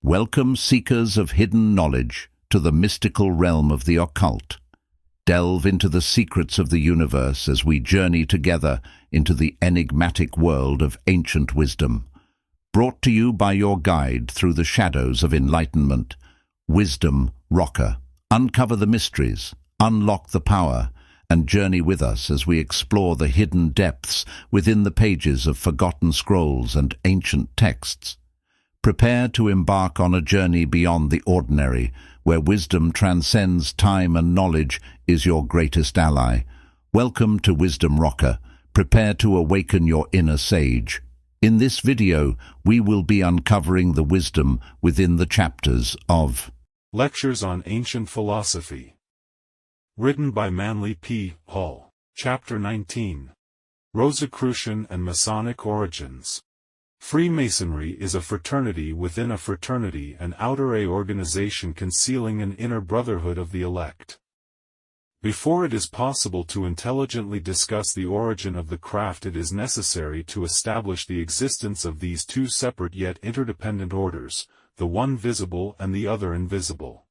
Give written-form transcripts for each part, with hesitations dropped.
Welcome, seekers of hidden knowledge, to the mystical realm of the occult. Delve into the secrets of the universe as we journey together into the enigmatic world of ancient wisdom. Brought to you by your guide through the shadows of enlightenment, Wisdom Rocker. Uncover the mysteries, unlock the power, and journey with us as we explore the hidden depths within the pages of forgotten scrolls and ancient texts. Prepare to embark on a journey beyond the ordinary, where wisdom transcends time and knowledge is your greatest ally. Welcome to Wisdom Rocker. Prepare to awaken your inner sage. In this video, we will be uncovering the wisdom within the chapters of Lectures on Ancient Philosophy. Written by Manly P. Hall. Chapter 19. Rosicrucian and Masonic Origins. Freemasonry is a fraternity within a fraternity, an outer organization concealing an inner brotherhood of the elect. Before it is possible to intelligently discuss the origin of the craft, it is necessary to establish the existence of these two separate yet interdependent orders, the one visible and the other invisible.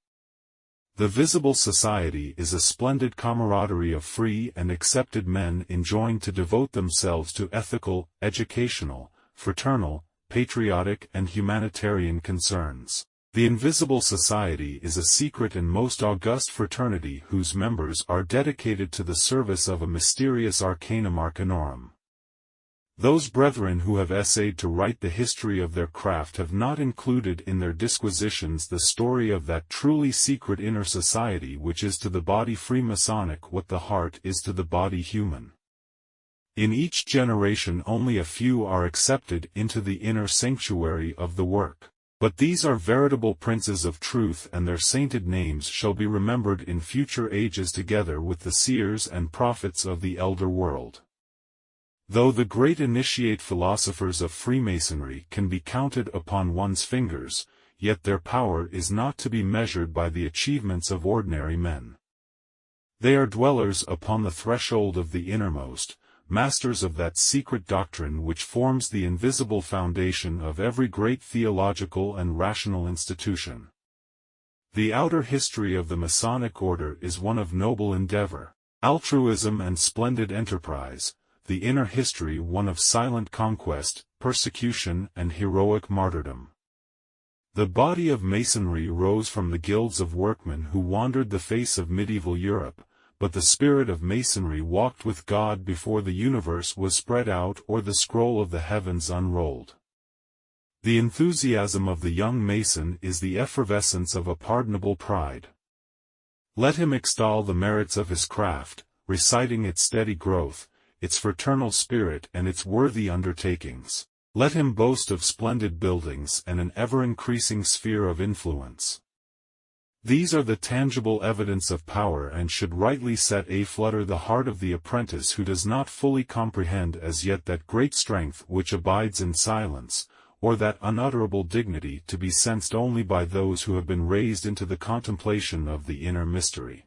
The visible society is a splendid camaraderie of free and accepted men enjoying to devote themselves to ethical, educational, fraternal, patriotic and humanitarian concerns. The invisible society is a secret and most august fraternity whose members are dedicated to the service of a mysterious arcanum arcanorum. Those brethren who have essayed to write the history of their craft have not included in their disquisitions the story of that truly secret inner society which is to the body Freemasonic what the heart is to the body human. In each generation only a few are accepted into the inner sanctuary of the work. But these are veritable princes of truth, and their sainted names shall be remembered in future ages together with the seers and prophets of the elder world. Though the great initiate philosophers of Freemasonry can be counted upon one's fingers, yet their power is not to be measured by the achievements of ordinary men. They are dwellers upon the threshold of the innermost, masters of that secret doctrine which forms the invisible foundation of every great theological and rational institution. The outer history of the Masonic order is one of noble endeavor, altruism and splendid enterprise, the inner history one of silent conquest, persecution and heroic martyrdom. The body of Masonry rose from the guilds of workmen who wandered the face of medieval Europe, but the spirit of Masonry walked with God before the universe was spread out or the scroll of the heavens unrolled. The enthusiasm of the young Mason is the effervescence of a pardonable pride. Let him extol the merits of his craft, reciting its steady growth, its fraternal spirit and its worthy undertakings. Let him boast of splendid buildings and an ever-increasing sphere of influence. These are the tangible evidence of power and should rightly set aflutter the heart of the apprentice who does not fully comprehend as yet that great strength which abides in silence, or that unutterable dignity to be sensed only by those who have been raised into the contemplation of the inner mystery.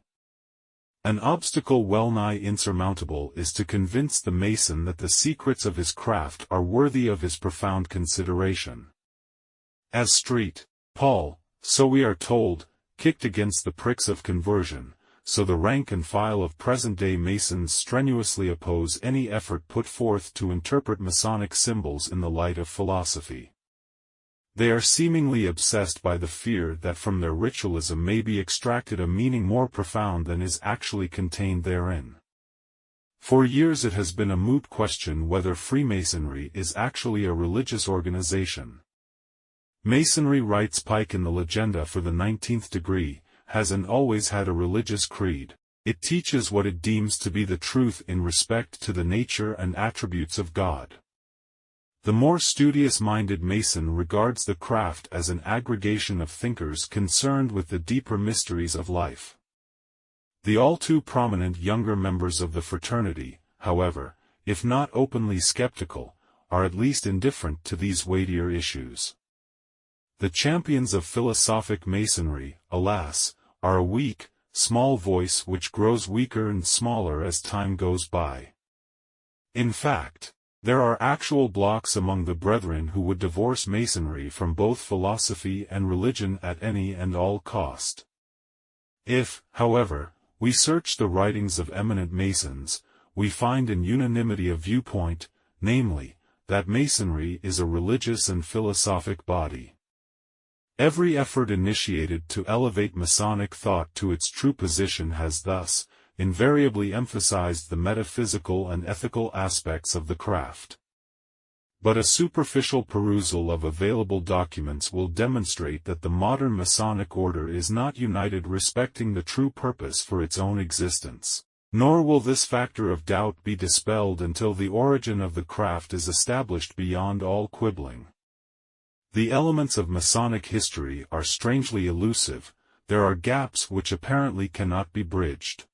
An obstacle well-nigh insurmountable is to convince the Mason that the secrets of his craft are worthy of his profound consideration. As St. Paul, so we are told, kicked against the pricks of conversion, so the rank and file of present-day Masons strenuously oppose any effort put forth to interpret Masonic symbols in the light of philosophy. They are seemingly obsessed by the fear that from their ritualism may be extracted a meaning more profound than is actually contained therein. For years it has been a moot question whether Freemasonry is actually a religious organization. Masonry, writes Pike in the Legenda for the 19th degree, has and always had a religious creed. It teaches what it deems to be the truth in respect to the nature and attributes of God. The more studious-minded Mason regards the craft as an aggregation of thinkers concerned with the deeper mysteries of life. The all too prominent younger members of the fraternity, however, if not openly skeptical, are at least indifferent to these weightier issues. The champions of philosophic Masonry, alas, are a weak, small voice which grows weaker and smaller as time goes by. In fact, There are actual blocks among the brethren who would divorce Masonry from both philosophy and religion at any and all cost. If, however, we search the writings of eminent Masons, we find an unanimity of viewpoint, namely, that Masonry is a religious and philosophic body. Every effort initiated to elevate Masonic thought to its true position has thus, invariably emphasized the metaphysical and ethical aspects of the craft. But a superficial perusal of available documents will demonstrate that the modern Masonic order is not united respecting the true purpose for its own existence. Nor will this factor of doubt be dispelled until the origin of the craft is established beyond all quibbling. The elements of Masonic history are strangely elusive, there are gaps which apparently cannot be bridged.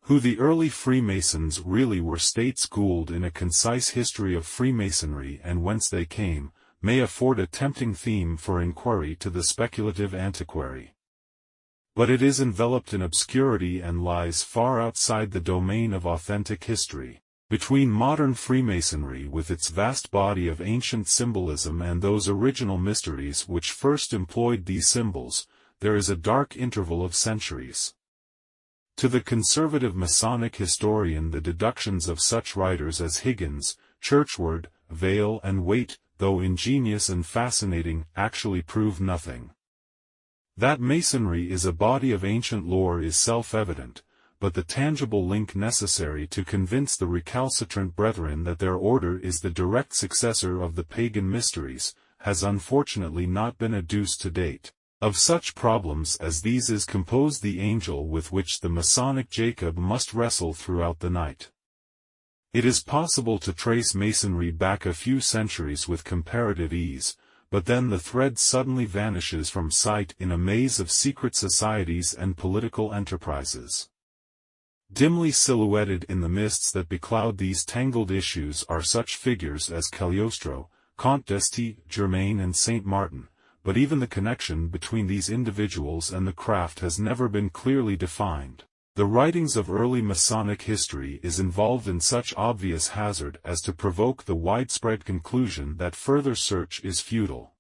Who the early Freemasons really were states Gould in A Concise History of Freemasonry and Whence They Came, may afford a tempting theme for inquiry to the speculative antiquary. But it is enveloped in obscurity and lies far outside the domain of authentic history. Between modern Freemasonry with its vast body of ancient symbolism and those original mysteries which first employed these symbols, there is a dark interval of centuries. To the conservative Masonic historian the deductions of such writers as Higgins, Churchward, Vail and Waite, though ingenious and fascinating, actually prove nothing. That Masonry is a body of ancient lore is self-evident, but the tangible link necessary to convince the recalcitrant brethren that their order is the direct successor of the pagan mysteries, has unfortunately not been adduced to date. Of such problems as these is composed the angel with which the Masonic Jacob must wrestle throughout the night. It is possible to trace Masonry back a few centuries with comparative ease, but then the thread suddenly vanishes from sight in a maze of secret societies and political enterprises. Dimly silhouetted in the mists that becloud these tangled issues are such figures as Cagliostro, Comte d'Este, Germain and Saint Martin, but even the connection between these individuals and the craft has never been clearly defined. The writings of early Masonic history is involved in such obvious hazard as to provoke the widespread conclusion that further search is futile.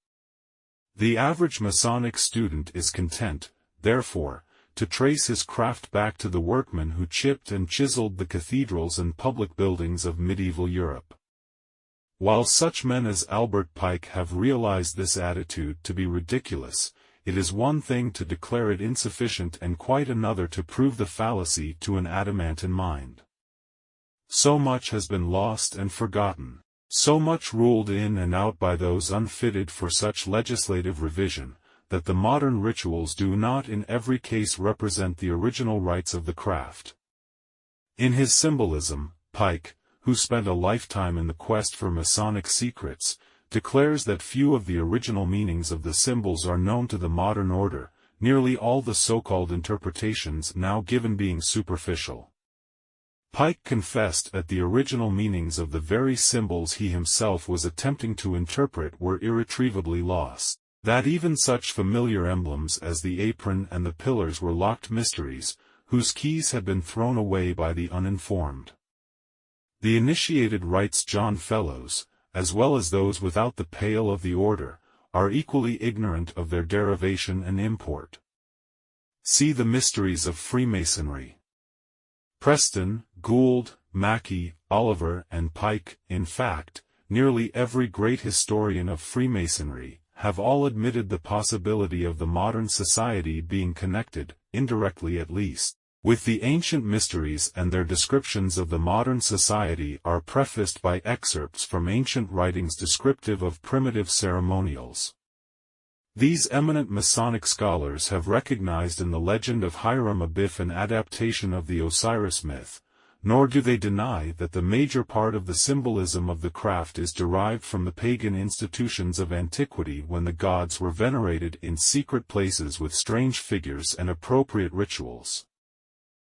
The average Masonic student is content, therefore, to trace his craft back to the workmen who chipped and chiseled the cathedrals and public buildings of medieval Europe. While such men as Albert Pike have realized this attitude to be ridiculous, it is one thing to declare it insufficient and quite another to prove the fallacy to an adamantine mind. So much has been lost and forgotten, so much ruled in and out by those unfitted for such legislative revision, that the modern rituals do not in every case represent the original rites of the craft. In his Symbolism, Pike, who spent a lifetime in the quest for Masonic secrets, declares that few of the original meanings of the symbols are known to the modern order, nearly all the so-called interpretations now given being superficial. Pike confessed that the original meanings of the very symbols he himself was attempting to interpret were irretrievably lost, that even such familiar emblems as the apron and the pillars were locked mysteries, whose keys had been thrown away by the uninformed. The initiated, writes John Fellows, as well as those without the pale of the order, are equally ignorant of their derivation and import. See the Mysteries of Freemasonry. Preston, Gould, Mackey, Oliver and Pike, in fact, nearly every great historian of Freemasonry, have all admitted the possibility of the modern society being connected, indirectly at least, with the ancient mysteries, and their descriptions of the modern society are prefaced by excerpts from ancient writings descriptive of primitive ceremonials. These eminent Masonic scholars have recognized in the legend of Hiram Abiff an adaptation of the Osiris myth, nor do they deny that the major part of the symbolism of the craft is derived from the pagan institutions of antiquity when the gods were venerated in secret places with strange figures and appropriate rituals.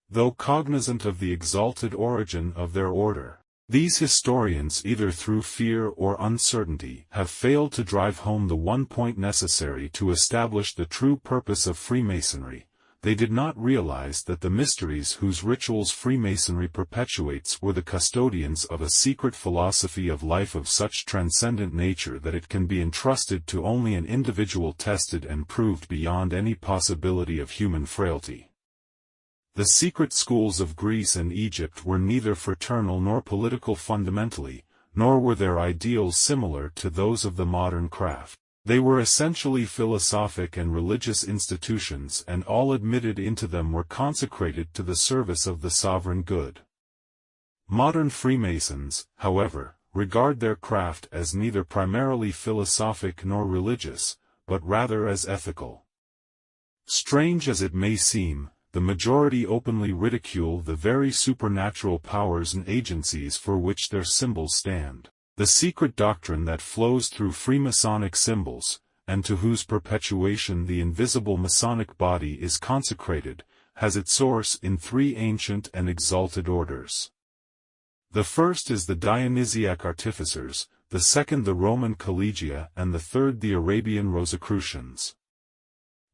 Though cognizant of the exalted origin of their order, these historians, either through fear or uncertainty, have failed to drive home the one point necessary to establish the true purpose of Freemasonry, they did not realize that the mysteries whose rituals Freemasonry perpetuates were the custodians of a secret philosophy of life of such transcendent nature that it can be entrusted to only an individual tested and proved beyond any possibility of human frailty. The secret schools of Greece and Egypt were neither fraternal nor political fundamentally, nor were their ideals similar to those of the modern craft. They were essentially philosophic and religious institutions, and all admitted into them were consecrated to the service of the sovereign good. Modern Freemasons, however, regard their craft as neither primarily philosophic nor religious, but rather as ethical. Strange as it may seem, the majority openly ridicule the very supernatural powers and agencies for which their symbols stand. The secret doctrine that flows through Freemasonic symbols, and to whose perpetuation the invisible Masonic body is consecrated, has its source in three ancient and exalted orders. The first is the Dionysiac artificers, the second the Roman collegia, and the third the Arabian Rosicrucians.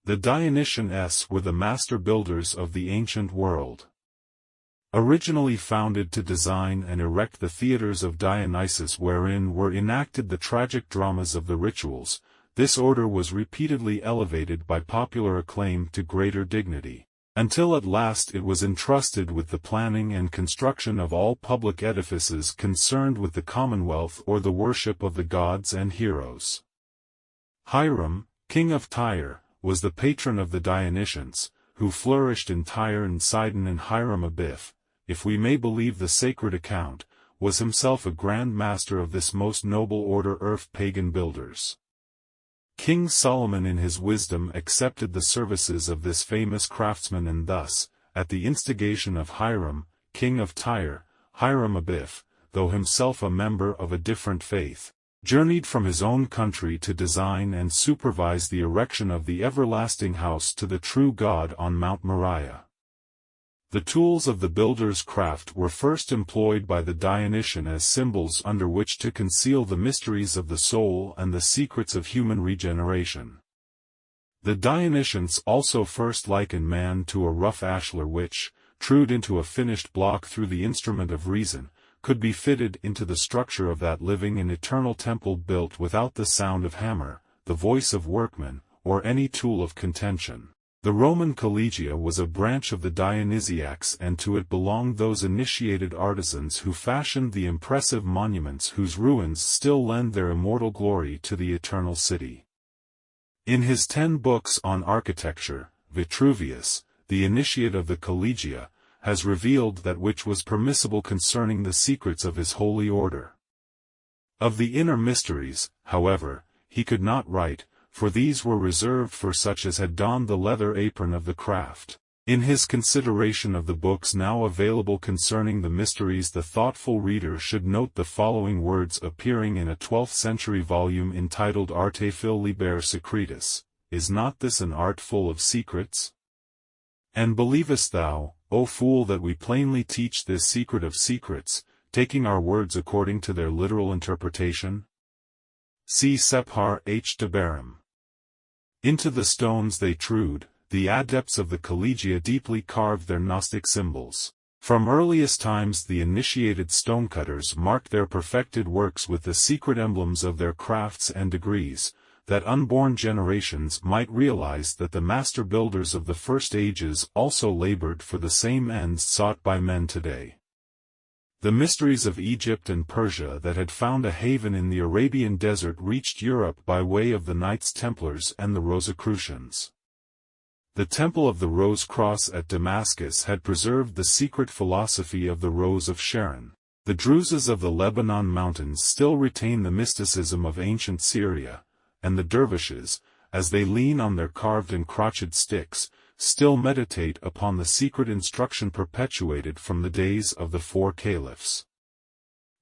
The Dionysians were the master builders of the ancient world. Originally founded to design and erect the theatres of Dionysus wherein were enacted the tragic dramas of the rituals, this order was repeatedly elevated by popular acclaim to greater dignity, until at last it was entrusted with the planning and construction of all public edifices concerned with the commonwealth or the worship of the gods and heroes. Hiram, king of Tyre, was the patron of the Dionysians, who flourished in Tyre and Sidon, and Hiram Abiff, if we may believe the sacred account, was himself a grand master of this most noble order of pagan builders. King Solomon in his wisdom accepted the services of this famous craftsman, and thus, at the instigation of Hiram, king of Tyre, Hiram Abiff, though himself a member of a different faith, journeyed from his own country to design and supervise the erection of the everlasting house to the true God on Mount Moriah. The tools of the builder's craft were first employed by the Dionysian as symbols under which to conceal the mysteries of the soul and the secrets of human regeneration. The Dionysians also first likened man to a rough ashlar which, trued into a finished block through the instrument of reason, could be fitted into the structure of that living and eternal temple built without the sound of hammer, the voice of workman, or any tool of contention. The Roman collegia was a branch of the Dionysiacs, and to it belonged those initiated artisans who fashioned the impressive monuments whose ruins still lend their immortal glory to the eternal city. In his 10 books on architecture, Vitruvius, the initiate of the collegia, has revealed that which was permissible concerning the secrets of his holy order. Of the inner mysteries, however, he could not write, for these were reserved for such as had donned the leather apron of the craft. In his consideration of the books now available concerning the mysteries, the thoughtful reader should note the following words appearing in a 12th-century volume entitled Arte Fil Liber Secretus: "Is not this an art full of secrets? And believest thou, O fool, that we plainly teach this secret of secrets, taking our words according to their literal interpretation?" See Sephar H. Debarim. Into the stones they trued, the adepts of the collegia deeply carved their Gnostic symbols. From earliest times the initiated stonecutters marked their perfected works with the secret emblems of their crafts and degrees, that unborn generations might realize that the master builders of the first ages also labored for the same ends sought by men today. The mysteries of Egypt and Persia that had found a haven in the Arabian desert reached Europe by way of the Knights Templars and the Rosicrucians. The Temple of the Rose Cross at Damascus had preserved the secret philosophy of the Rose of Sharon. The Druzes of the Lebanon mountains still retain the mysticism of ancient Syria, and the dervishes, as they lean on their carved and crotched sticks, still meditate upon the secret instruction perpetuated from the days of the 4 caliphs.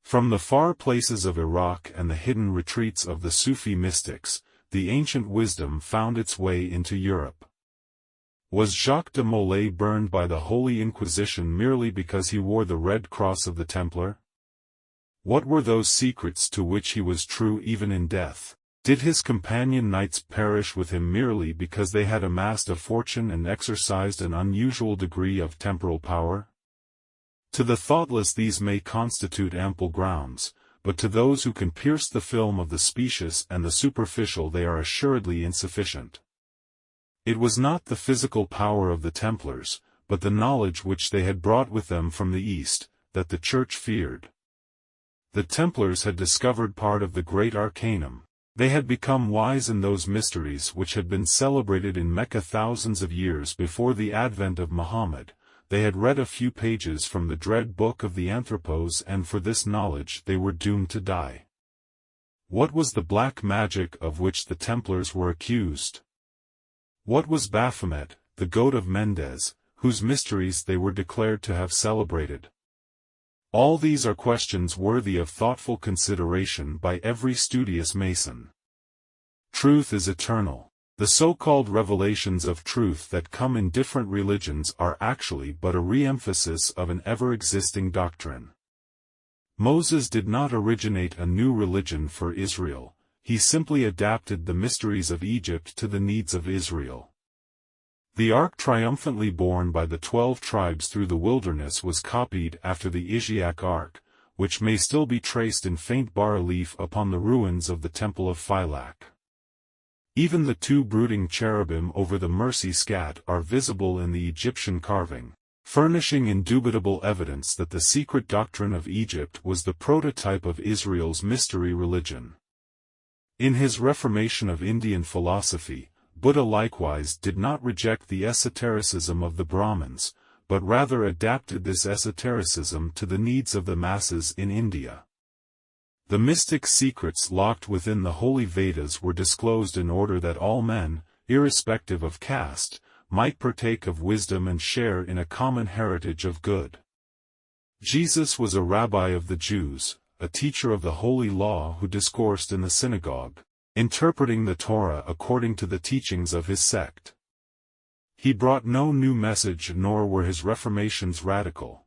From the far places of Iraq and the hidden retreats of the Sufi mystics, the ancient wisdom found its way into Europe. Was Jacques de Molay burned by the Holy Inquisition merely because he wore the red cross of the Templar? What were those secrets to which he was true even in death? Did his companion knights perish with him merely because they had amassed a fortune and exercised an unusual degree of temporal power? To the thoughtless these may constitute ample grounds, but to those who can pierce the film of the specious and the superficial they are assuredly insufficient. It was not the physical power of the Templars, but the knowledge which they had brought with them from the East, that the Church feared. The Templars had discovered part of the great arcanum. They had become wise in those mysteries which had been celebrated in Mecca thousands of years before the advent of Muhammad. They had read a few pages from the dread book of the Anthropos, and for this knowledge they were doomed to die. What was the black magic of which the Templars were accused? What was Baphomet, the goat of Mendes, whose mysteries they were declared to have celebrated? All these are questions worthy of thoughtful consideration by every studious Mason. Truth is eternal. The so-called revelations of truth that come in different religions are actually but a re-emphasis of an ever-existing doctrine. Moses did not originate a new religion for Israel, he simply adapted the mysteries of Egypt to the needs of Israel. The ark triumphantly borne by the 12 tribes through the wilderness was copied after the Ishiac ark, which may still be traced in faint bas-relief upon the ruins of the Temple of Philac. Even the 2 brooding cherubim over the mercy scat are visible in the Egyptian carving, furnishing indubitable evidence that the secret doctrine of Egypt was the prototype of Israel's mystery religion. In his reformation of Indian philosophy, Buddha likewise did not reject the esotericism of the Brahmins, but rather adapted this esotericism to the needs of the masses in India. The mystic secrets locked within the holy Vedas were disclosed in order that all men, irrespective of caste, might partake of wisdom and share in a common heritage of good. Jesus was a rabbi of the Jews, a teacher of the holy law who discoursed in the synagogue, interpreting the Torah according to the teachings of his sect. He brought no new message, nor were his reformations radical.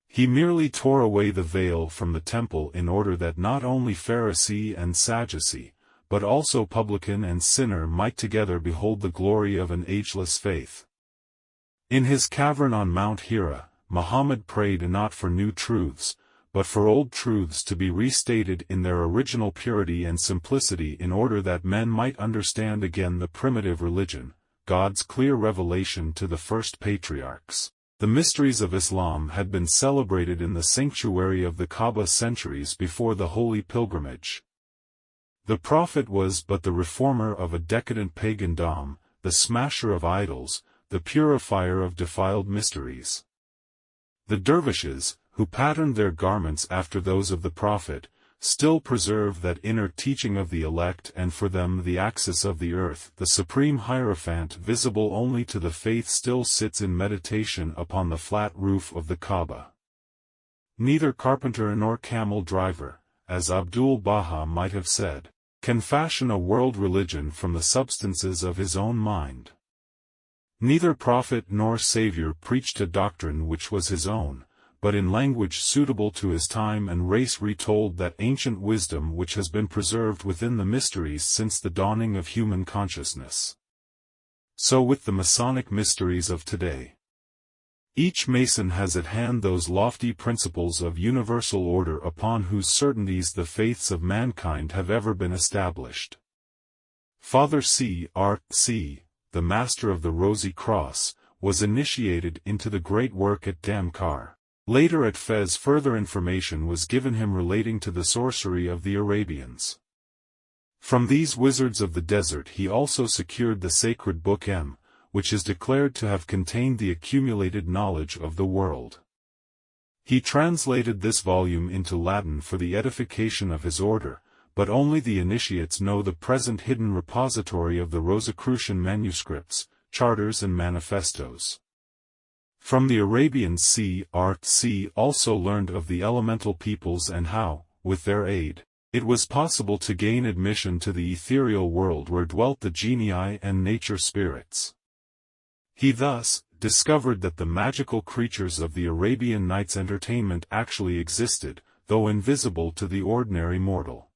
He merely tore away the veil from the temple in order that not only Pharisee and Sadducee, but also publican and sinner might together behold the glory of an ageless faith. In his cavern on Mount Hira, Muhammad prayed not for new truths, but for old truths to be restated in their original purity and simplicity in order that men might understand again the primitive religion, God's clear revelation to the first patriarchs. The mysteries of Islam had been celebrated in the sanctuary of the Kaaba centuries before the holy pilgrimage. The Prophet was but the reformer of a decadent pagandom, the smasher of idols, the purifier of defiled mysteries. The dervishes, who patterned their garments after those of the Prophet, still preserve that inner teaching of the elect, and for them the axis of the earth, the supreme hierophant visible only to the faith, still sits in meditation upon the flat roof of the Kaaba. Neither carpenter nor camel driver, as Abdul-Baha might have said, can fashion a world religion from the substances of his own mind. Neither prophet nor savior preached a doctrine which was his own, but in language suitable to his time and race retold that ancient wisdom which has been preserved within the mysteries since the dawning of human consciousness. So with the Masonic mysteries of today. Each Mason has at hand those lofty principles of universal order upon whose certainties the faiths of mankind have ever been established. Father C.R.C., the master of the Rosy Cross, was initiated into the great work at Damkar. Later at Fez further information was given him relating to the sorcery of the Arabians. From these wizards of the desert he also secured the sacred book M, which is declared to have contained the accumulated knowledge of the world. He translated this volume into Latin for the edification of his order, but only the initiates know the present hidden repository of the Rosicrucian manuscripts, charters and manifestos. From the Arabians C.R.C. also learned of the elemental peoples and how, with their aid, it was possible to gain admission to the ethereal world where dwelt the genii and nature spirits. He thus discovered that the magical creatures of the Arabian Nights' entertainment actually existed, though invisible to the ordinary mortal.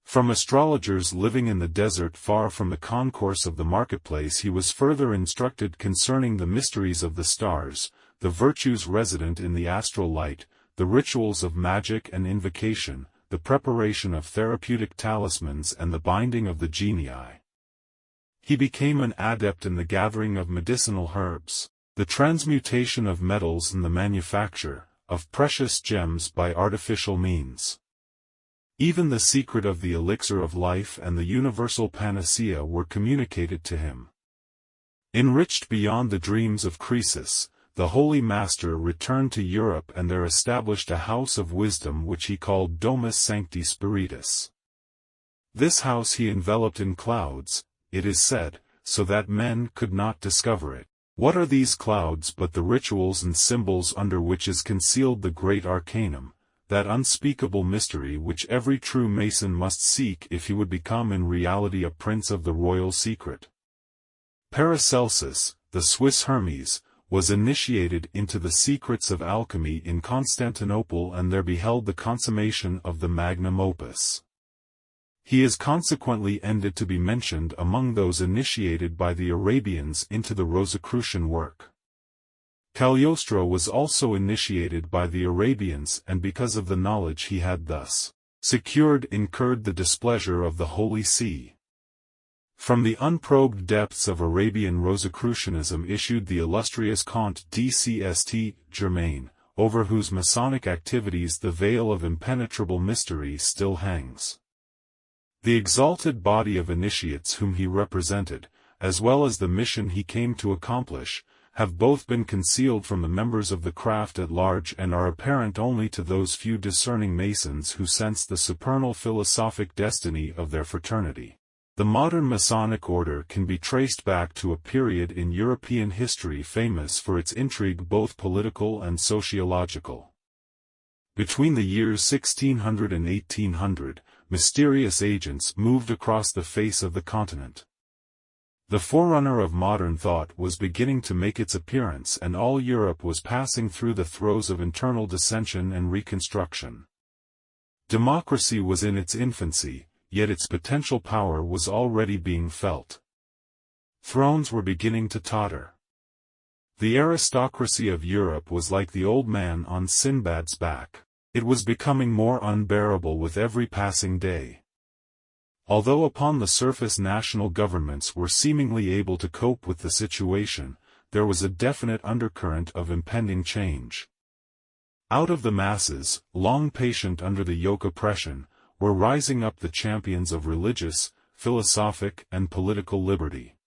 From astrologers living in the desert far from the concourse of the marketplace he was further instructed concerning the mysteries of the stars, the virtues resident in the astral light, the rituals of magic and invocation, the preparation of therapeutic talismans and the binding of the genii. He became an adept in the gathering of medicinal herbs, the transmutation of metals and the manufacture of precious gems by artificial means. Even the secret of the elixir of life and the universal panacea were communicated to him. Enriched beyond the dreams of Croesus, the Holy Master returned to Europe and there established a house of wisdom which he called Domus Sancti Spiritus. This house he enveloped in clouds, it is said, so that men could not discover it. What are these clouds but the rituals and symbols under which is concealed the great arcanum, that unspeakable mystery which every true Mason must seek if he would become in reality a prince of the royal secret? Paracelsus, the Swiss Hermes, was initiated into the secrets of alchemy in Constantinople and there beheld the consummation of the magnum opus. He is consequently ended to be mentioned among those initiated by the Arabians into the Rosicrucian work. Cagliostro was also initiated by the Arabians and because of the knowledge he had thus secured incurred the displeasure of the Holy See. From the unprobed depths of Arabian Rosicrucianism issued the illustrious Comte de Saint-Germain, over whose Masonic activities the veil of impenetrable mystery still hangs. The exalted body of initiates whom he represented, as well as the mission he came to accomplish, have both been concealed from the members of the craft at large and are apparent only to those few discerning Masons who sense the supernal philosophic destiny of their fraternity. The modern Masonic order can be traced back to a period in European history famous for its intrigue both political and sociological. Between the years 1600 and 1800, mysterious agents moved across the face of the continent. The forerunner of modern thought was beginning to make its appearance and all Europe was passing through the throes of internal dissension and reconstruction. Democracy was in its infancy, yet its potential power was already being felt. Thrones were beginning to totter. The aristocracy of Europe was like the old man on Sinbad's back. It was becoming more unbearable with every passing day. Although upon the surface national governments were seemingly able to cope with the situation, there was a definite undercurrent of impending change. Out of the masses, long patient under the yoke oppression, were rising up the champions of religious, philosophic and political liberty.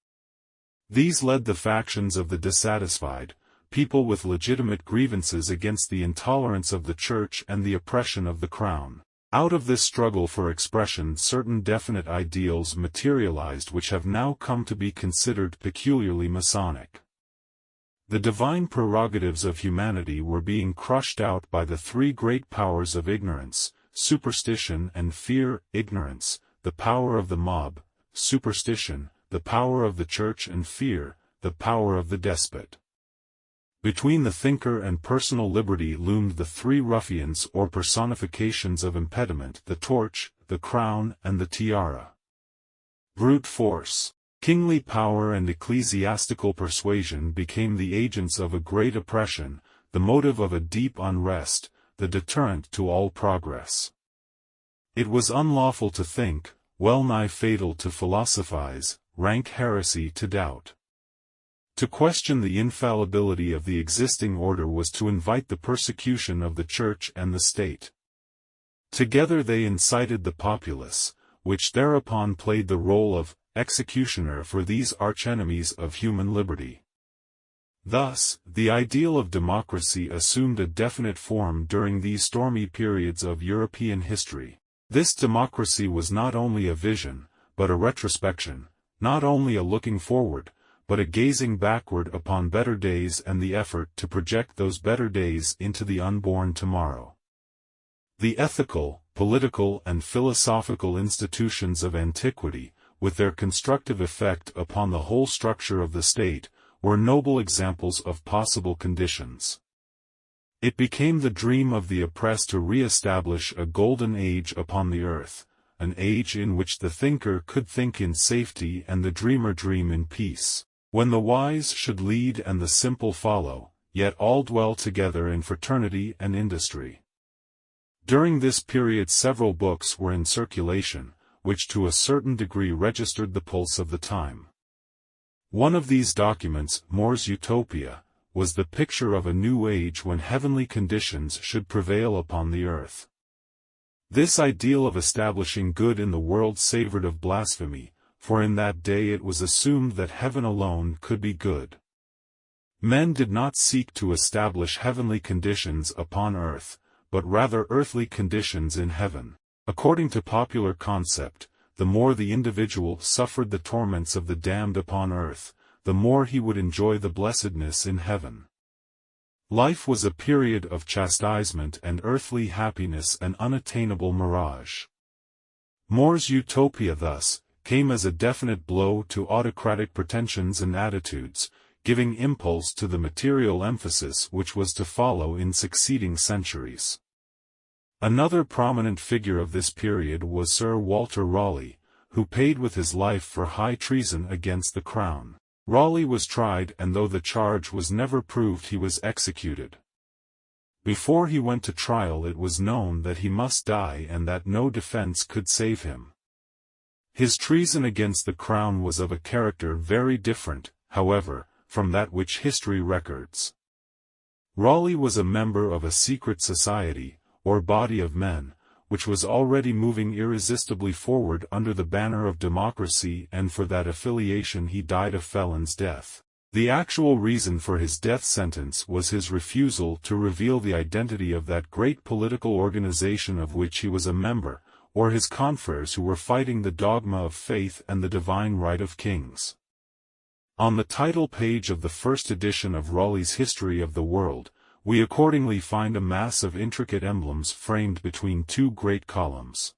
These led the factions of the dissatisfied, people with legitimate grievances against the intolerance of the Church and the oppression of the Crown. Out of this struggle for expression certain definite ideals materialized which have now come to be considered peculiarly Masonic. The divine prerogatives of humanity were being crushed out by the three great powers of ignorance, superstition and fear. Ignorance, the power of the mob; superstition, the power of the Church; and fear, the power of the despot. Between the thinker and personal liberty loomed the three ruffians or personifications of impediment: the torch, the crown, and the tiara. Brute force, kingly power and ecclesiastical persuasion became the agents of a great oppression, the motive of a deep unrest, the deterrent to all progress. It was unlawful to think, well-nigh fatal to philosophize, rank heresy to doubt. To question the infallibility of the existing order was to invite the persecution of the Church and the State. Together they incited the populace, which thereupon played the role of executioner for these archenemies of human liberty. Thus, the ideal of democracy assumed a definite form during these stormy periods of European history. This democracy was not only a vision, but a retrospection, not only a looking forward, but a gazing backward upon better days and the effort to project those better days into the unborn tomorrow. The ethical, political and philosophical institutions of antiquity, with their constructive effect upon the whole structure of the state, were noble examples of possible conditions. It became the dream of the oppressed to re-establish a golden age upon the earth, an age in which the thinker could think in safety and the dreamer dream in peace, when the wise should lead and the simple follow, yet all dwell together in fraternity and industry. During this period several books were in circulation, which to a certain degree registered the pulse of the time. One of these documents, More's Utopia, was the picture of a new age when heavenly conditions should prevail upon the earth. This ideal of establishing good in the world savored of blasphemy, for in that day it was assumed that heaven alone could be good. Men did not seek to establish heavenly conditions upon earth, but rather earthly conditions in heaven. According to popular concept, the more the individual suffered the torments of the damned upon earth, the more he would enjoy the blessedness in heaven. Life was a period of chastisement and earthly happiness an unattainable mirage. More's Utopia thus came as a definite blow to autocratic pretensions and attitudes, giving impulse to the material emphasis which was to follow in succeeding centuries. Another prominent figure of this period was Sir Walter Raleigh, who paid with his life for high treason against the crown. Raleigh was tried, and though the charge was never proved, he was executed. Before he went to trial it was known that he must die and that no defense could save him. His treason against the crown was of a character very different, however, from that which history records. Raleigh was a member of a secret society, or body of men, which was already moving irresistibly forward under the banner of democracy, and for that affiliation he died a felon's death. The actual reason for his death sentence was his refusal to reveal the identity of that great political organization of which he was a member, or his confreres who were fighting the dogma of faith and the divine right of kings. On the title page of the first edition of Raleigh's History of the World, we accordingly find a mass of intricate emblems framed between two great columns.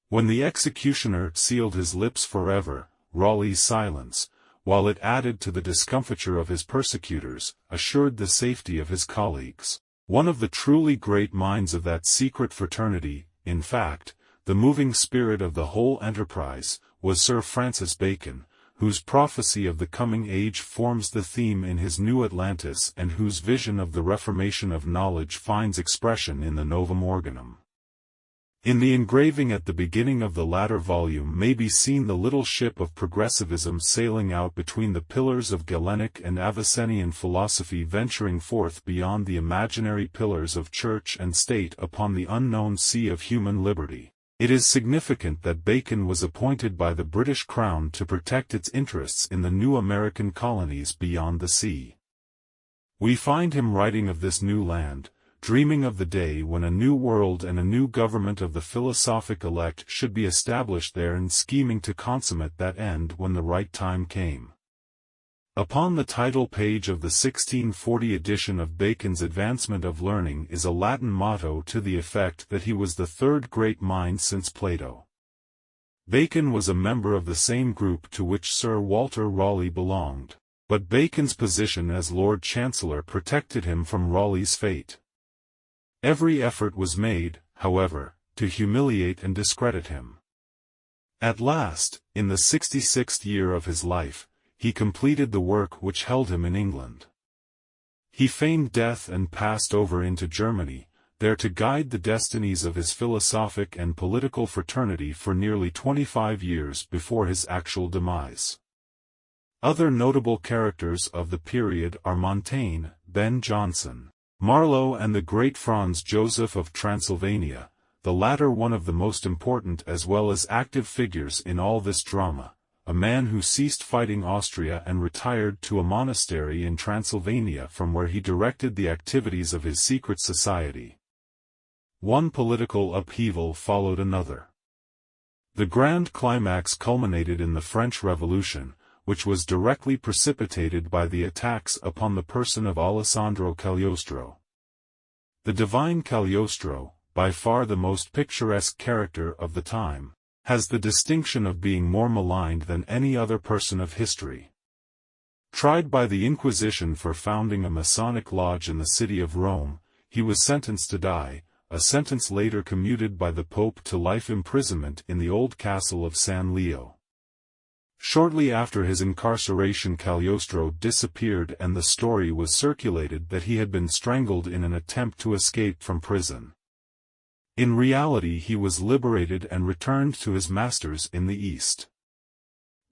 When the executioner sealed his lips forever, Raleigh's silence, while it added to the discomfiture of his persecutors, assured the safety of his colleagues. One of the truly great minds of that secret fraternity, in fact, the moving spirit of the whole enterprise, was Sir Francis Bacon, whose prophecy of the coming age forms the theme in his New Atlantis and whose vision of the reformation of knowledge finds expression in the Novum Organum. In the engraving at the beginning of the latter volume may be seen the little ship of progressivism sailing out between the pillars of Galenic and Avicennian philosophy, venturing forth beyond the imaginary pillars of church and state upon the unknown sea of human liberty. It is significant that Bacon was appointed by the British Crown to protect its interests in the new American colonies beyond the sea. We find him writing of this new land, dreaming of the day when a new world and a new government of the philosophic elect should be established there, and scheming to consummate that end when the right time came. Upon the title page of the 1640 edition of Bacon's Advancement of Learning is a Latin motto to the effect that he was the third great mind since Plato. Bacon was a member of the same group to which Sir Walter Raleigh belonged, but Bacon's position as Lord Chancellor protected him from Raleigh's fate. Every effort was made, however, to humiliate and discredit him. At last, in the 66th year of his life, he completed the work which held him in England. He feigned death and passed over into Germany, there to guide the destinies of his philosophic and political fraternity for nearly 25 years before his actual demise. Other notable characters of the period are Montaigne, Ben Jonson, Marlowe and the great Franz Joseph of Transylvania, the latter one of the most important as well as active figures in all this drama, a man who ceased fighting Austria and retired to a monastery in Transylvania from where he directed the activities of his secret society. One political upheaval followed another. The grand climax culminated in the French Revolution, which was directly precipitated by the attacks upon the person of Alessandro Cagliostro. The divine Cagliostro, by far the most picturesque character of the time, has the distinction of being more maligned than any other person of history. Tried by the Inquisition for founding a Masonic lodge in the city of Rome, he was sentenced to die, a sentence later commuted by the Pope to life imprisonment in the old castle of San Leo. Shortly after his incarceration, Cagliostro disappeared, and the story was circulated that he had been strangled in an attempt to escape from prison. In reality, he was liberated and returned to his masters in the East.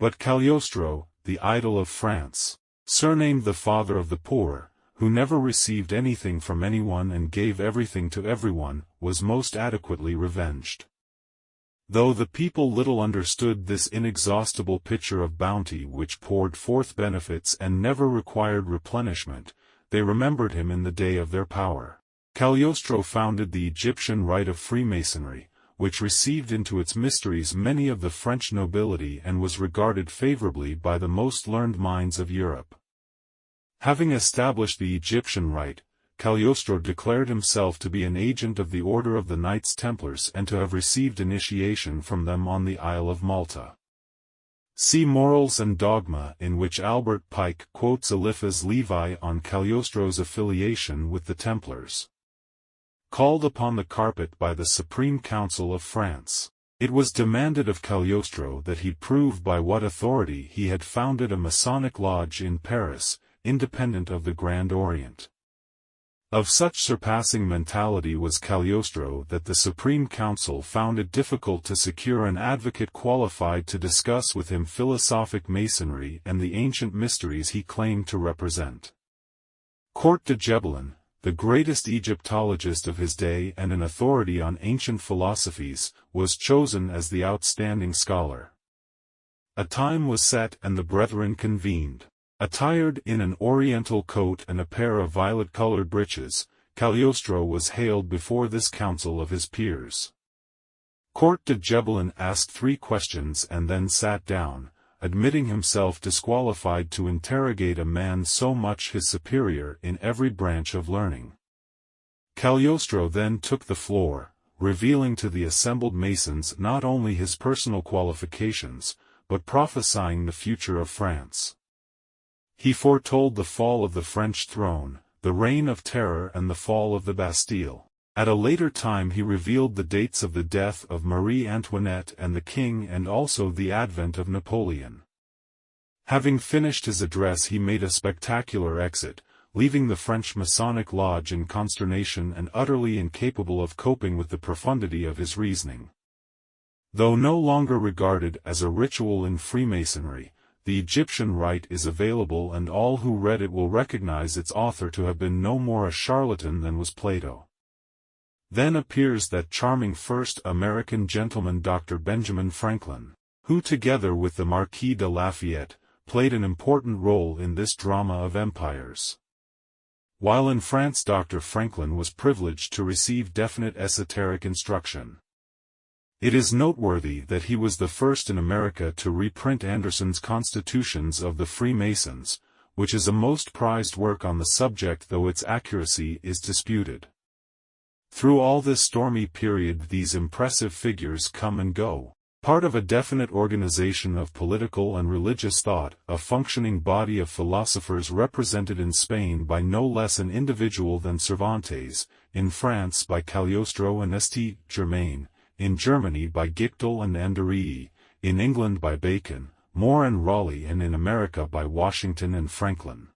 But Cagliostro, the idol of France, surnamed the father of the poor, who never received anything from anyone and gave everything to everyone, was most adequately revenged. Though the people little understood this inexhaustible pitcher of bounty which poured forth benefits and never required replenishment, they remembered him in the day of their power. Cagliostro founded the Egyptian rite of Freemasonry, which received into its mysteries many of the French nobility and was regarded favorably by the most learned minds of Europe. Having established the Egyptian rite, Cagliostro declared himself to be an agent of the Order of the Knights Templars and to have received initiation from them on the Isle of Malta. See Morals and Dogma, in which Albert Pike quotes Eliphas Levi on Cagliostro's affiliation with the Templars. Called upon the carpet by the Supreme Council of France, it was demanded of Cagliostro that he prove by what authority he had founded a Masonic lodge in Paris, independent of the Grand Orient. Of such surpassing mentality was Cagliostro that the Supreme Council found it difficult to secure an advocate qualified to discuss with him philosophic Masonry and the ancient mysteries he claimed to represent. Court de Gebelin, the greatest Egyptologist of his day and an authority on ancient philosophies, was chosen as the outstanding scholar. A time was set and the brethren convened. Attired in an oriental coat and a pair of violet-colored breeches, Cagliostro was haled before this council of his peers. Court de Gebelin asked 3 questions and then sat down, admitting himself disqualified to interrogate a man so much his superior in every branch of learning. Cagliostro then took the floor, revealing to the assembled Masons not only his personal qualifications, but prophesying the future of France. He foretold the fall of the French throne, the reign of terror and the fall of the Bastille. At a later time he revealed the dates of the death of Marie Antoinette and the king and also the advent of Napoleon. Having finished his address he made a spectacular exit, leaving the French Masonic lodge in consternation and utterly incapable of coping with the profundity of his reasoning. Though no longer regarded as a ritual in Freemasonry, the Egyptian rite is available and all who read it will recognize its author to have been no more a charlatan than was Plato. Then appears that charming first American gentleman Dr. Benjamin Franklin, who together with the Marquis de Lafayette, played an important role in this drama of empires. While in France Dr. Franklin was privileged to receive definite esoteric instruction. It is noteworthy that he was the first in America to reprint Anderson's Constitutions of the Freemasons, which is a most prized work on the subject though its accuracy is disputed. Through all this stormy period these impressive figures come and go, part of a definite organization of political and religious thought, a functioning body of philosophers represented in Spain by no less an individual than Cervantes, in France by Cagliostro and St. Germain, in Germany by Gichtel and Anderilli, in England by Bacon, More and Raleigh, and in America by Washington and Franklin.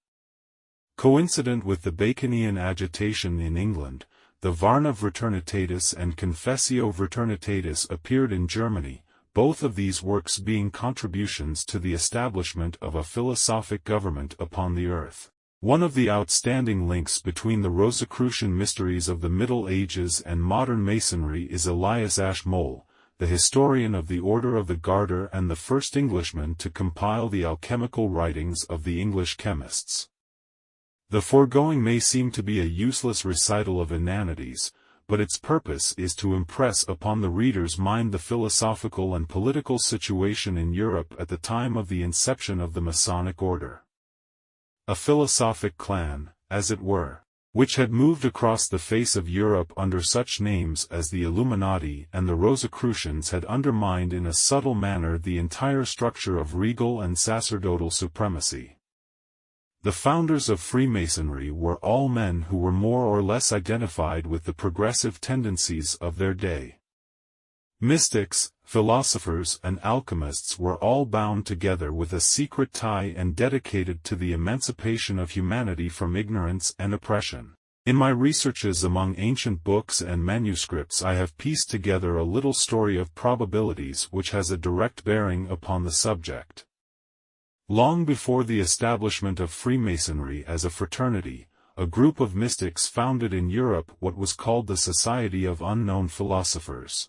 Coincident with the Baconian agitation in England, the Varna Fraternitatis and Confessio Fraternitatis appeared in Germany, both of these works being contributions to the establishment of a philosophic government upon the earth. One of the outstanding links between the Rosicrucian mysteries of the Middle Ages and modern Masonry is Elias Ashmole, the historian of the Order of the Garter and the first Englishman to compile the alchemical writings of the English chemists. The foregoing may seem to be a useless recital of inanities, but its purpose is to impress upon the reader's mind the philosophical and political situation in Europe at the time of the inception of the Masonic order. A philosophic clan, as it were, which had moved across the face of Europe under such names as the Illuminati and the Rosicrucians had undermined in a subtle manner the entire structure of regal and sacerdotal supremacy. The founders of Freemasonry were all men who were more or less identified with the progressive tendencies of their day. Mystics, philosophers and alchemists were all bound together with a secret tie and dedicated to the emancipation of humanity from ignorance and oppression. In my researches among ancient books and manuscripts I have pieced together a little story of probabilities which has a direct bearing upon the subject. Long before the establishment of Freemasonry as a fraternity, a group of mystics founded in Europe what was called the Society of Unknown Philosophers.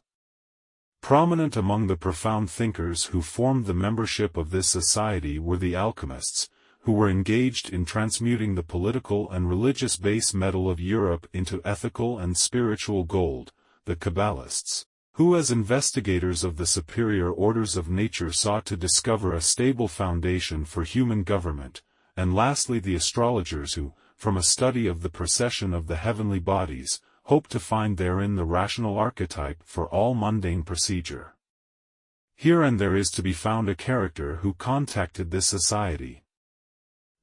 Prominent among the profound thinkers who formed the membership of this society were the alchemists, who were engaged in transmuting the political and religious base metal of Europe into ethical and spiritual gold, the Kabbalists, who as investigators of the superior orders of nature sought to discover a stable foundation for human government, and lastly the astrologers who, from a study of the precession of the heavenly bodies, hoped to find therein the rational archetype for all mundane procedure. Here and there is to be found a character who contacted this society.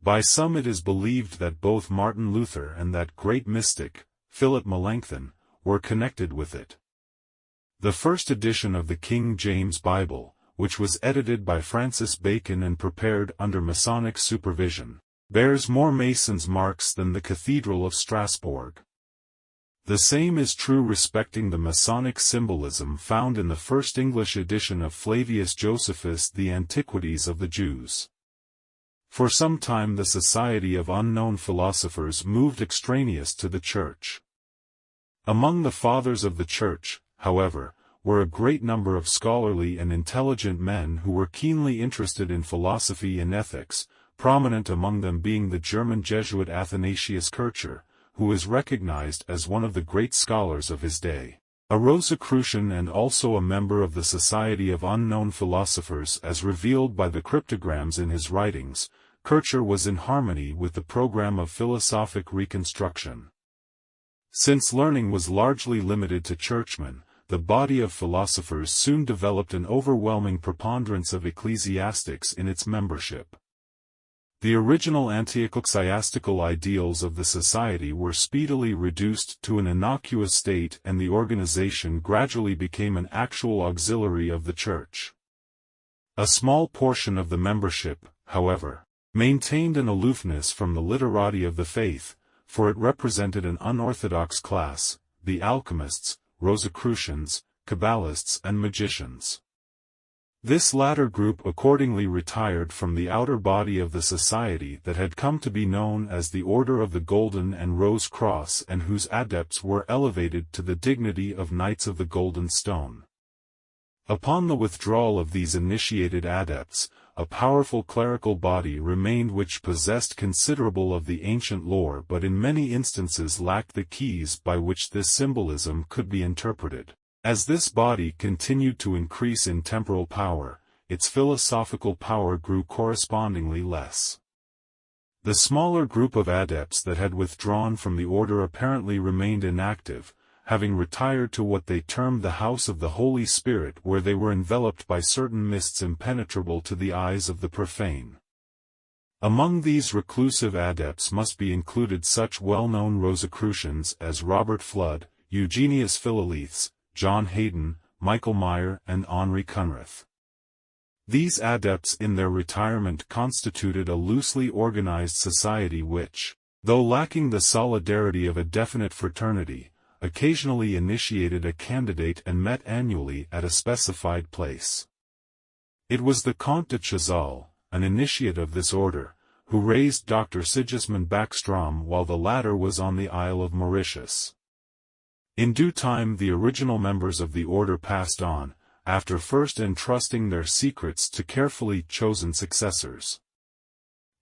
By some it is believed that both Martin Luther and that great mystic, Philip Melanchthon, were connected with it. The first edition of the King James Bible, which was edited by Francis Bacon and prepared under Masonic supervision, bears more Mason's marks than the Cathedral of Strasbourg. The same is true respecting the Masonic symbolism found in the first English edition of Flavius Josephus' The Antiquities of the Jews. For some time the Society of Unknown Philosophers moved extraneous to the Church. Among the Fathers of the Church, however, were a great number of scholarly and intelligent men who were keenly interested in philosophy and ethics, prominent among them being the German Jesuit Athanasius Kircher, who is recognized as one of the great scholars of his day. A Rosicrucian and also a member of the Society of Unknown Philosophers as revealed by the cryptograms in his writings, Kircher was in harmony with the program of philosophic reconstruction. Since learning was largely limited to churchmen, the body of philosophers soon developed an overwhelming preponderance of ecclesiastics in its membership. The original anti-ecclesiastical ideals of the society were speedily reduced to an innocuous state and the organization gradually became an actual auxiliary of the Church. A small portion of the membership, however, maintained an aloofness from the literati of the faith, for it represented an unorthodox class, the alchemists, Rosicrucians, Kabbalists and magicians. This latter group accordingly retired from the outer body of the society that had come to be known as the Order of the Golden and Rose Cross and whose adepts were elevated to the dignity of Knights of the Golden Stone. Upon the withdrawal of these initiated adepts, a powerful clerical body remained which possessed considerable of the ancient lore but in many instances lacked the keys by which this symbolism could be interpreted. As this body continued to increase in temporal power, its philosophical power grew correspondingly less. The smaller group of adepts that had withdrawn from the order apparently remained inactive, having retired to what they termed the House of the Holy Spirit where they were enveloped by certain mists impenetrable to the eyes of the profane. Among these reclusive adepts must be included such well-known Rosicrucians as Robert Flood, Eugenius Philalethes, John Hayden, Michael Meyer and Henri Cunrath. These adepts in their retirement constituted a loosely organized society which, though lacking the solidarity of a definite fraternity, occasionally initiated a candidate and met annually at a specified place. It was the Comte de Chazal, an initiate of this order, who raised Dr. Sigismund Backstrom while the latter was on the Isle of Mauritius. In due time the original members of the order passed on, after first entrusting their secrets to carefully chosen successors.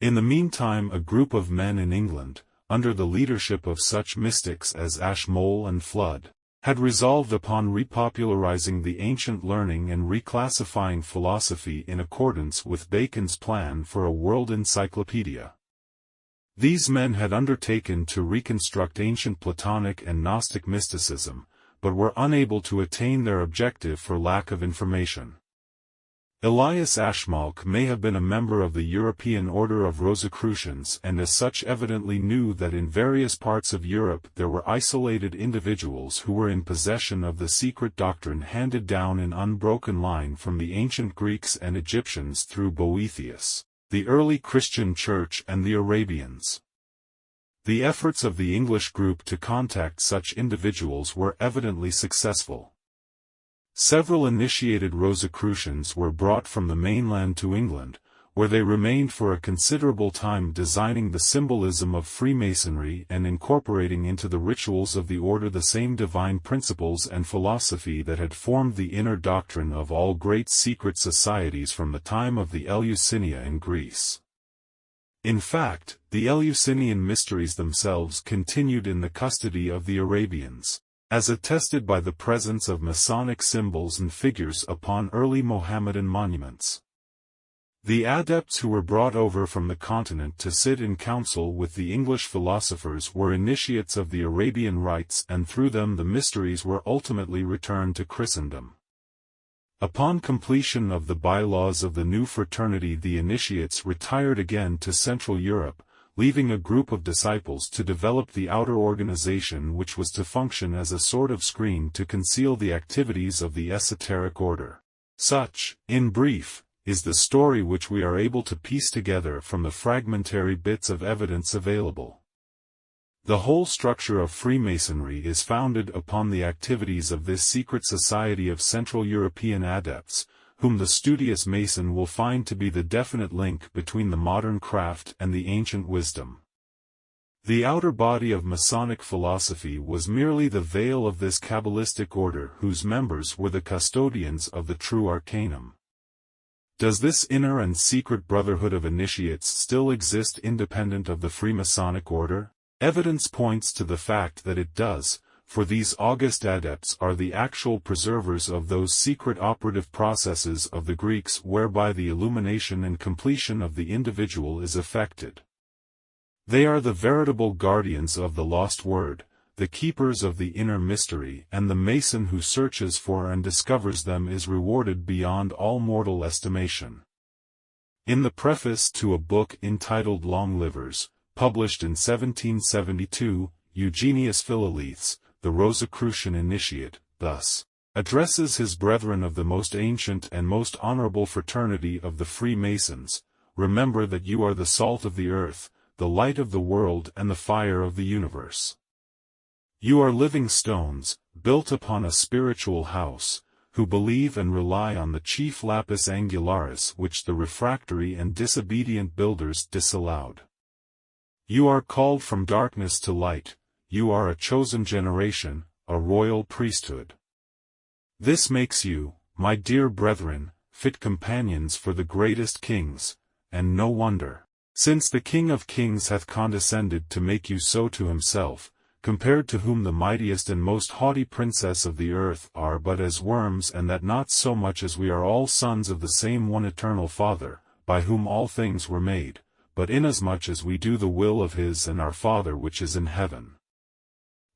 In the meantime a group of men in England, under the leadership of such mystics as Ashmole and Flood, had resolved upon repopularizing the ancient learning and reclassifying philosophy in accordance with Bacon's plan for a world encyclopedia. These men had undertaken to reconstruct ancient Platonic and Gnostic mysticism, but were unable to attain their objective for lack of information. Elias Ashmalk may have been a member of the European order of Rosicrucians and as such evidently knew that in various parts of Europe there were isolated individuals who were in possession of the secret doctrine handed down in unbroken line from the ancient Greeks and Egyptians through Boethius, the early Christian Church and the Arabians. The efforts of the English group to contact such individuals were evidently successful. Several initiated Rosicrucians were brought from the mainland to England, where they remained for a considerable time designing the symbolism of Freemasonry and incorporating into the rituals of the order the same divine principles and philosophy that had formed the inner doctrine of all great secret societies from the time of the Eleusinians in Greece. In fact, the Eleusinian mysteries themselves continued in the custody of the Arabians, as attested by the presence of Masonic symbols and figures upon early Mohammedan monuments. The adepts who were brought over from the continent to sit in council with the English philosophers were initiates of the Arabian rites, and through them the mysteries were ultimately returned to Christendom. Upon completion of the bylaws of the new fraternity, the initiates retired again to Central Europe, leaving a group of disciples to develop the outer organization which was to function as a sort of screen to conceal the activities of the esoteric order. Such, in brief, is the story which we are able to piece together from the fragmentary bits of evidence available. The whole structure of Freemasonry is founded upon the activities of this secret society of Central European adepts, whom the studious Mason will find to be the definite link between the modern craft and the ancient wisdom. The outer body of Masonic philosophy was merely the veil of this Kabbalistic order whose members were the custodians of the true arcanum. Does this inner and secret brotherhood of initiates still exist independent of the Freemasonic order? Evidence points to the fact that it does, for these august adepts are the actual preservers of those secret operative processes of the Greeks whereby the illumination and completion of the individual is effected. They are the veritable guardians of the lost word, the keepers of the inner mystery, and the Mason who searches for and discovers them is rewarded beyond all mortal estimation. In the preface to a book entitled Long Livers, published in 1772, Eugenius Philalethes, the Rosicrucian initiate, thus addresses his brethren of the most ancient and most honorable fraternity of the Freemasons: remember that you are the salt of the earth, the light of the world and the fire of the universe. You are living stones, built upon a spiritual house, who believe and rely on the chief lapis angularis which the refractory and disobedient builders disallowed. You are called from darkness to light, you are a chosen generation, a royal priesthood. This makes you, my dear brethren, fit companions for the greatest kings, and no wonder, since the King of Kings hath condescended to make you so to himself, compared to whom the mightiest and most haughty princess of the earth are but as worms, and that not so much as we are all sons of the same one eternal Father, by whom all things were made, but inasmuch as we do the will of his and our Father which is in heaven.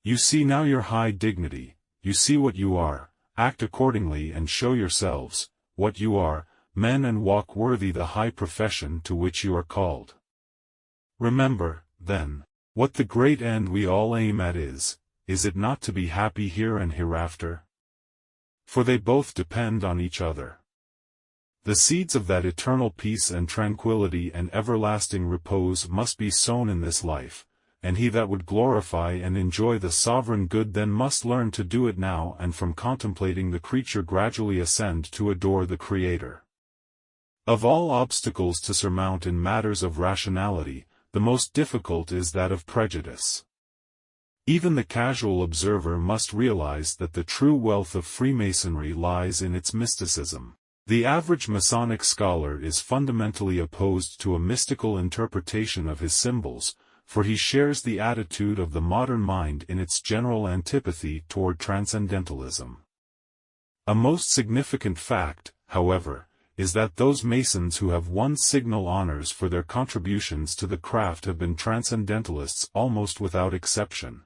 You see now your high dignity, you see what you are, act accordingly and show yourselves, what you are, men, and walk worthy the high profession to which you are called. Remember, then, what the great end we all aim at is it not to be happy here and hereafter? For they both depend on each other. The seeds of that eternal peace and tranquility and everlasting repose must be sown in this life, and he that would glorify and enjoy the sovereign good then must learn to do it now, and from contemplating the creature gradually ascend to adore the Creator. Of all obstacles to surmount in matters of rationality, the most difficult is that of prejudice. Even the casual observer must realize that the true wealth of Freemasonry lies in its mysticism. The average Masonic scholar is fundamentally opposed to a mystical interpretation of his symbols, for he shares the attitude of the modern mind in its general antipathy toward transcendentalism. A most significant fact, however, is that those Masons who have won signal honors for their contributions to the craft have been transcendentalists almost without exception.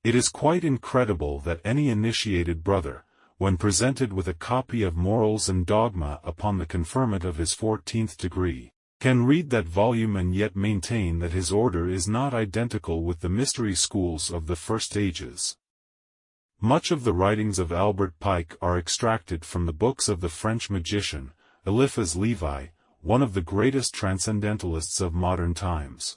It is quite incredible that any initiated brother, when presented with a copy of Morals and Dogma upon the conferment of his 14th degree, can read that volume and yet maintain that his order is not identical with the mystery schools of the first ages. Much of the writings of Albert Pike are extracted from the books of the French magician, Eliphas Levi, one of the greatest transcendentalists of modern times.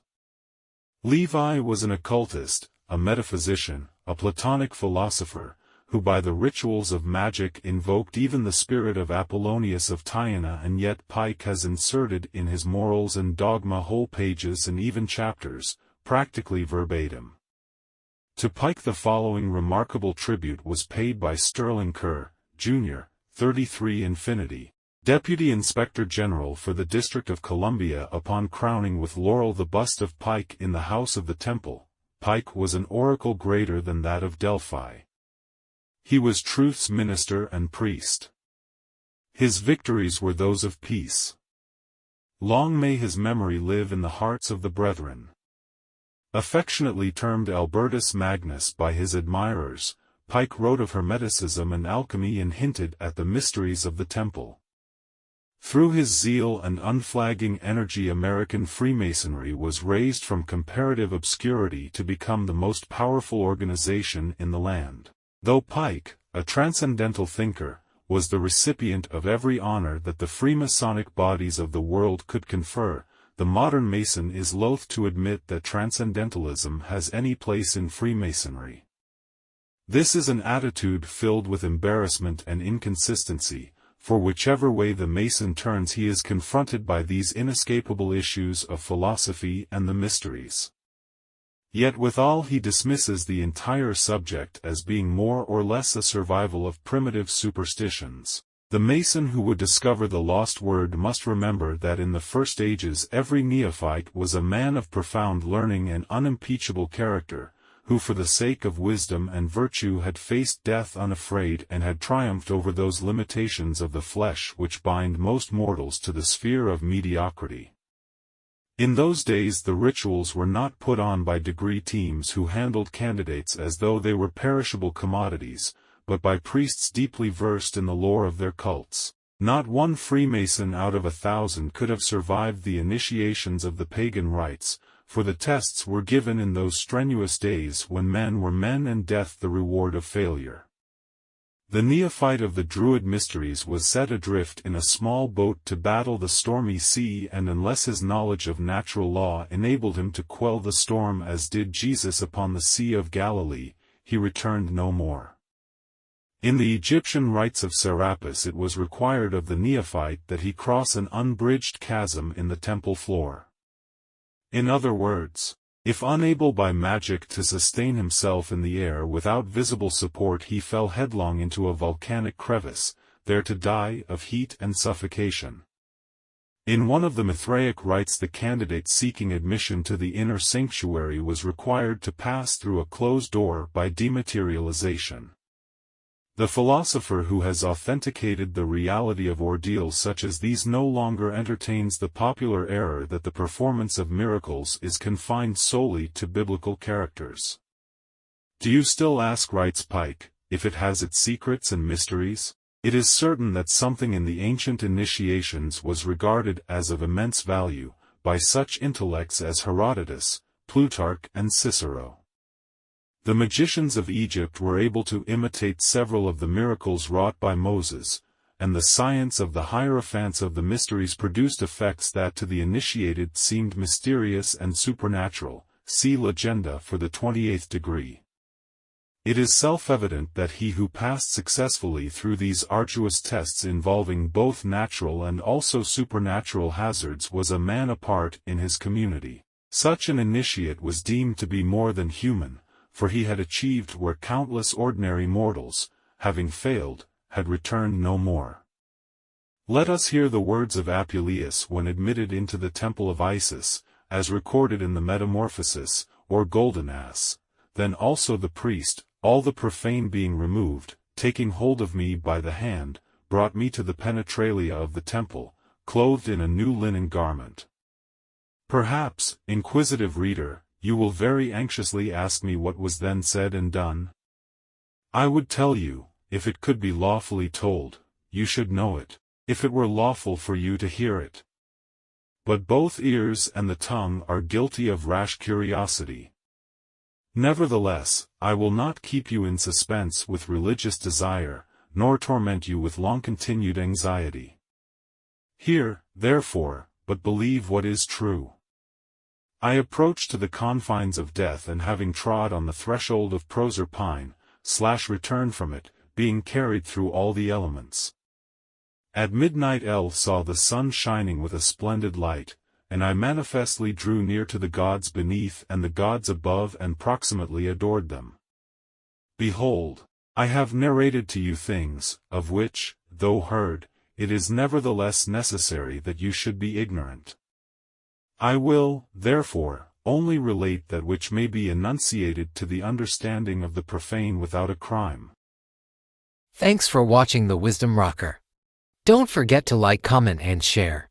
Levi was an occultist, a metaphysician, a Platonic philosopher, who by the rituals of magic invoked even the spirit of Apollonius of Tyana, and yet Pike has inserted in his Morals and Dogma whole pages and even chapters, practically verbatim. To Pike the following remarkable tribute was paid by Sterling Kerr, Jr., 33 Infinity, Deputy Inspector General for the District of Columbia. Upon crowning with laurel the bust of Pike in the House of the Temple, Pike was an oracle greater than that of Delphi. He was truth's minister and priest. His victories were those of peace. Long may his memory live in the hearts of the brethren. Affectionately termed Albertus Magnus by his admirers, Pike wrote of Hermeticism and alchemy and hinted at the mysteries of the temple. Through his zeal and unflagging energy, American Freemasonry was raised from comparative obscurity to become the most powerful organization in the land. Though Pike, a transcendental thinker, was the recipient of every honor that the Freemasonic bodies of the world could confer, the modern Mason is loath to admit that transcendentalism has any place in Freemasonry. This is an attitude filled with embarrassment and inconsistency, for whichever way the Mason turns he is confronted by these inescapable issues of philosophy and the mysteries. Yet withal he dismisses the entire subject as being more or less a survival of primitive superstitions. The Mason who would discover the lost word must remember that in the first ages every neophyte was a man of profound learning and unimpeachable character, who for the sake of wisdom and virtue had faced death unafraid and had triumphed over those limitations of the flesh which bind most mortals to the sphere of mediocrity. In those days the rituals were not put on by degree teams who handled candidates as though they were perishable commodities, but by priests deeply versed in the lore of their cults. Not one Freemason out of 1,000 could have survived the initiations of the pagan rites, for the tests were given in those strenuous days when men were men and death the reward of failure. The neophyte of the Druid mysteries was set adrift in a small boat to battle the stormy sea, and unless his knowledge of natural law enabled him to quell the storm as did Jesus upon the Sea of Galilee, he returned no more. In the Egyptian rites of Serapis it was required of the neophyte that he cross an unbridged chasm in the temple floor. In other words, if unable by magic to sustain himself in the air without visible support, he fell headlong into a volcanic crevice, there to die of heat and suffocation. In one of the Mithraic rites the candidate seeking admission to the inner sanctuary was required to pass through a closed door by dematerialization. The philosopher who has authenticated the reality of ordeals such as these no longer entertains the popular error that the performance of miracles is confined solely to biblical characters. Do you still ask, writes Pike, if it has its secrets and mysteries? It is certain that something in the ancient initiations was regarded as of immense value, by such intellects as Herodotus, Plutarch and Cicero. The magicians of Egypt were able to imitate several of the miracles wrought by Moses, and the science of the hierophants of the mysteries produced effects that to the initiated seemed mysterious and supernatural. See Legenda for the 28th degree. It is self-evident that he who passed successfully through these arduous tests involving both natural and also supernatural hazards was a man apart in his community. Such an initiate was deemed to be more than human, for he had achieved where countless ordinary mortals, having failed, had returned no more. Let us hear the words of Apuleius when admitted into the temple of Isis, as recorded in the Metamorphosis, or Golden Ass. Then also the priest, all the profane being removed, taking hold of me by the hand, brought me to the penetralia of the temple, clothed in a new linen garment. Perhaps, inquisitive reader, you will very anxiously ask me what was then said and done. I would tell you, if it could be lawfully told, you should know it, if it were lawful for you to hear it. But both ears and the tongue are guilty of rash curiosity. Nevertheless, I will not keep you in suspense with religious desire, nor torment you with long-continued anxiety. Hear, therefore, but believe what is true. I approach to the confines of death, and having trod on the threshold of Proserpine, return from it, being carried through all the elements. At midnight El saw the sun shining with a splendid light, and I manifestly drew near to the gods beneath and the gods above and proximately adored them. Behold, I have narrated to you things, of which, though heard, it is nevertheless necessary that you should be ignorant. I will, therefore, only relate that which may be enunciated to the understanding of the profane without a crime. Thanks for watching the Wisdom Rocker. Don't forget to like, comment, and share.